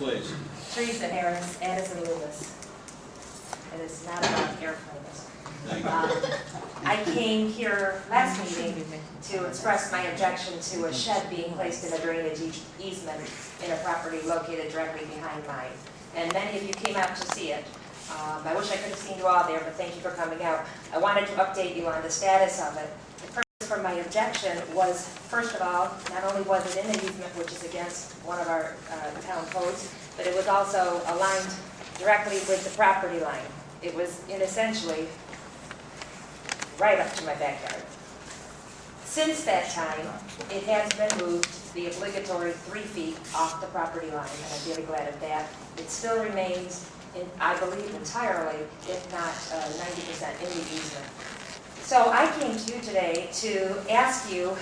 please. Theresa Harris, Addison Lewis. It is not about airplanes. Thank you. I came here last meeting to express my objection to a shed being placed in a drainage easement in a property located directly behind mine. And many of you came out to see it. I wish I could have seen you all there, but thank you for coming out. I wanted to update you on the status of it. The purpose for my objection was, first of all, not only was it in an easement, which is against one of our town codes, but it was also aligned directly with the property line. It was essentially right up to my backyard. Since that time, it has been moved the obligatory 3 feet off the property line, and I'm very glad of that. It still remains, I believe, entirely, if not 90% in the easement. So I came to you today to ask you,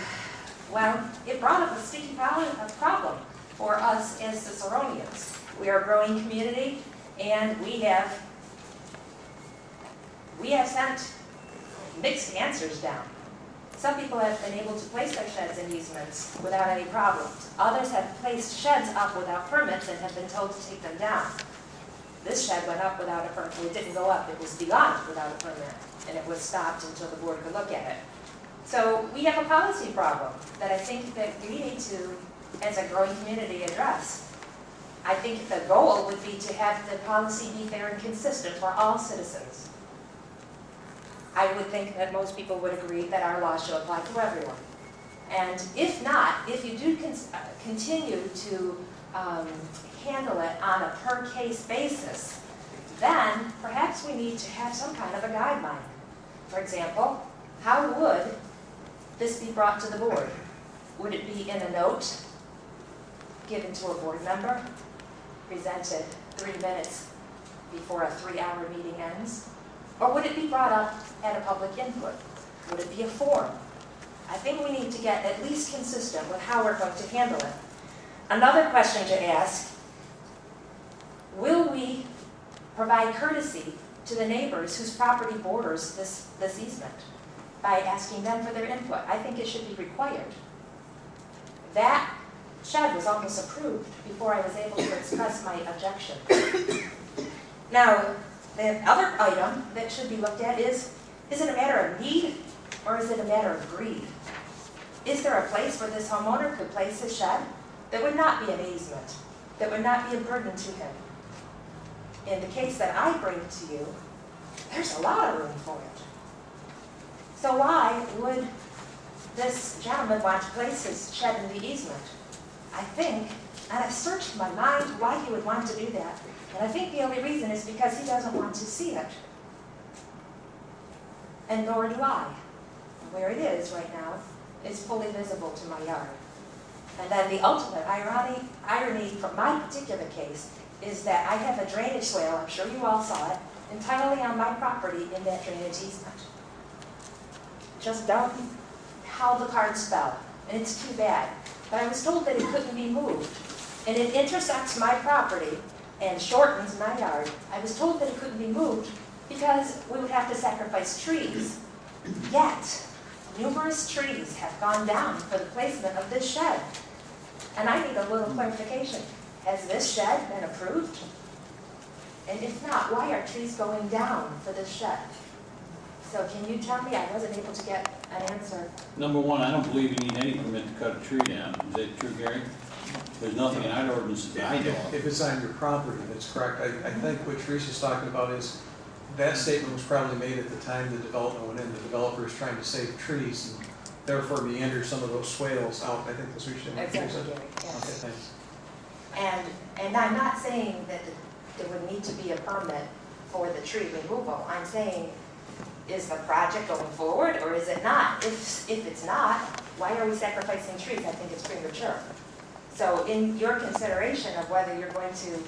well, it brought up a sticky problem for us as Ciceronians. We are a growing community, and we have sent mixed answers down. Some people have been able to place their sheds in easements without any problems. Others have placed sheds up without permits and have been told to take them down. This shed went up without a permit. It didn't go up, it was beyond without a permit, and it was stopped until the board could look at it. So we have a policy problem that I think that we need to, as a growing community, address. I think the goal would be to have the policy be fair and consistent for all citizens. I would think that most people would agree that our law should apply to everyone. And if not, if you do continue to handle it on a per-case basis, then perhaps we need to have some kind of a guideline. For example, how would this be brought to the board? Would it be in a note given to a board member, presented 3 minutes before a 3-hour meeting ends? Or would it be brought up at a public input? Would it be a forum? I think we need to get at least consistent with how we're going to handle it. Another question to ask, will we provide courtesy to the neighbors whose property borders this easement by asking them for their input? I think it should be required. That shed was almost approved before I was able to express my objection. Now, the other item that should be looked at is it a matter of need or is it a matter of greed? Is there a place where this homeowner could place his shed that would not be an easement, that would not be a burden to him? In the case that I bring to you, there's a lot of room for it. So why would this gentleman want to place his shed in the easement? I think, and I've searched my mind why he would want to do that. And I think the only reason is because he doesn't want to see it. And nor do I. Where it is right now is fully visible to my yard. And then the ultimate irony from my particular case is that I have a drainage swale, I'm sure you all saw it, entirely on my property in that drainage easement. Just don't how the cards fell, and it's too bad. But I was told that it couldn't be moved. And it intersects my property and shortens my yard. I was told that it couldn't be moved because we would have to sacrifice trees. Yet, numerous trees have gone down for the placement of this shed. And I need a little clarification. Has this shed been approved? And if not, why are trees going down for this shed? So can you tell me? I wasn't able to get an answer. Number one, I don't believe you need any permit to cut a tree down. Is that true, Gary? There's nothing in our ordinance that I know of. If it's on your property, that's correct. I think what Teresa's talking about is that statement was probably made at the time the development went in. The developer is trying to save trees and therefore meander some of those swales out. I think that's what you're saying. Exactly, Gary, yes. Okay, thanks. And I'm not saying that there would need to be a permit for the tree removal. I'm saying, is the project going forward or is it not? If it's not, why are we sacrificing trees? I think it's premature. So in your consideration of whether you're going to,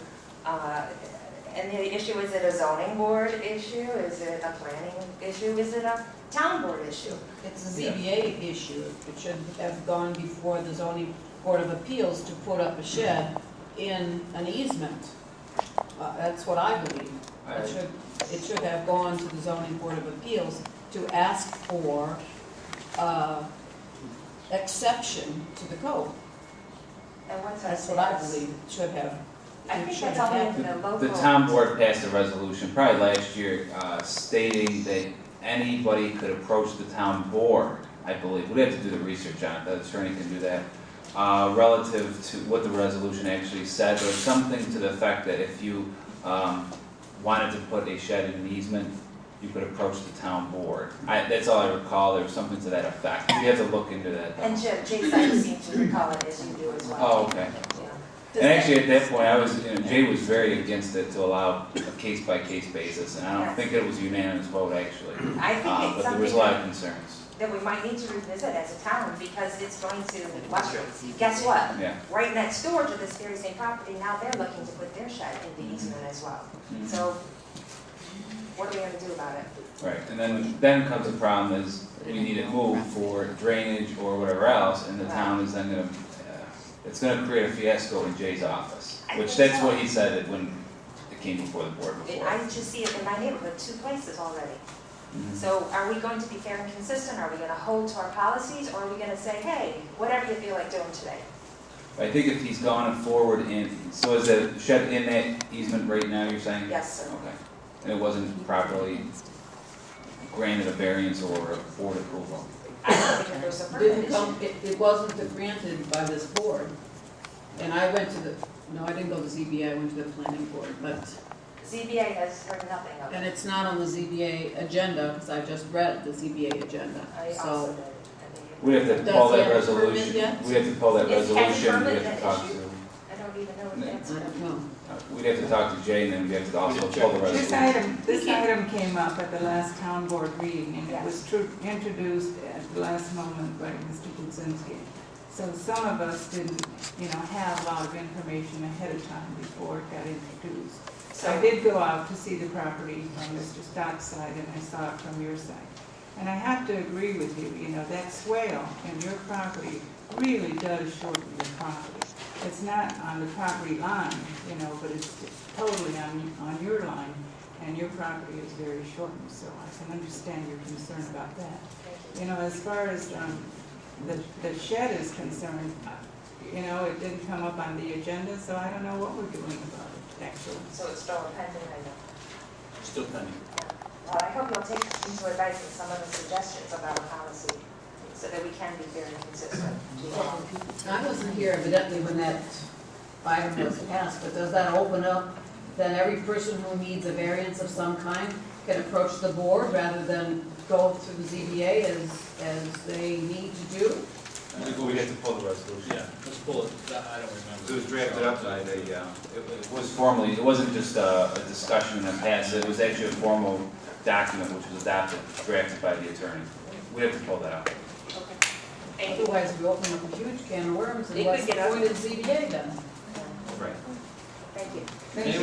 and the issue, is it a zoning board issue? Is it a planning issue? Is it a town board issue? It's a ZBA issue. It should have gone before the zoning board of appeals to put up a shed in an easement. That's what I believe. It should have gone to the zoning board of appeals to ask for exception to the code. And what's That's what I believe it should have I think that's only in the local. The town board passed a resolution, probably last year, stating that anybody could approach the town board, I believe, we'd have to do the research on it, the attorney can do that, relative to what the resolution actually said. There was something to the effect that if you wanted to put a shed in an easement, you could approach the town board. That's all I recall, there was something to that effect. We have to look into that. And Jay seems to recall it as you do as well. Oh, okay. Yeah. And actually, at that point, I was, Jay was very against it to allow a case-by-case basis, and I don't think it was a unanimous vote, actually. I think it's But there was a lot of something concerns. that we might need to revisit as a town because it's going to, guess what? Yeah. Right next door to this very same property, now they're looking to put their shed in the easement as well. So what are we going to do about it? Right, and then comes the problem is, we need it moved for drainage or whatever else, and the town is then gonna, it's gonna create a fiasco in Jay's office, which that's what he said it when it came before the board before. I just see it in my neighborhood, 2 places already. Mhm. So are we going to be fair and consistent? Are we going to hold to our policies, or are we going to say, hey, whatever you feel like doing today? I think if he's gone forward so is the shed in that easement right now, you're saying? Yes, sir. Okay, and it wasn't properly granted a variance or a board approval? I don't think there's a permit Didn't issue. come, it wasn't granted by this board. And I went to no, I didn't go to the ZBA, I went to the planning board, but, ZBA has heard nothing of and it. it's not on the ZBA agenda, because I just read the ZBA agenda, I also so. did. I think We have to Does pull he that have a permit resolution, yet? we have to pull that Is Kenny resolution, we permit have to an talk issue? to, I don't even know what the I answer is. don't know. we'd have to talk to Jay, and then we have to also pull the This resolution. item came up at the last town board meeting, and it was introduced at the last moment by Mr. Kuczynski. So some of us didn't, have a lot of information ahead of time before it got introduced. So I did go out to see the property from Mr. Stott's side, and I saw it from your side. And I have to agree with you, that swale in your property really does shorten your property. It's not on the property line, but it's totally on your line, and your property is very shortened, so I can understand your concern about that. As far as the shed is concerned, it didn't come up on the agenda, so I don't know what we're doing about it, actually. So it's still a pending item. Still pending. Well, I hope you'll take into advice some of the suggestions about a policy so that we can be fair and consistent. I wasn't here evidently when that item was passed, but does that open up, then every person who needs a variance of some kind can approach the board rather than go through the ZBA as they need to do? We have to pull the resolution. Yeah, let's pull it, I don't remember. It was drafted up by it was formally, it wasn't just a discussion and a pass, it was actually a formal document which was adopted, drafted by the attorney. We have to pull that out. Okay. Thank you. Otherwise, we open up a huge can of worms, They and what's could the get point of ZBA then? Right. Thank you. Thank you.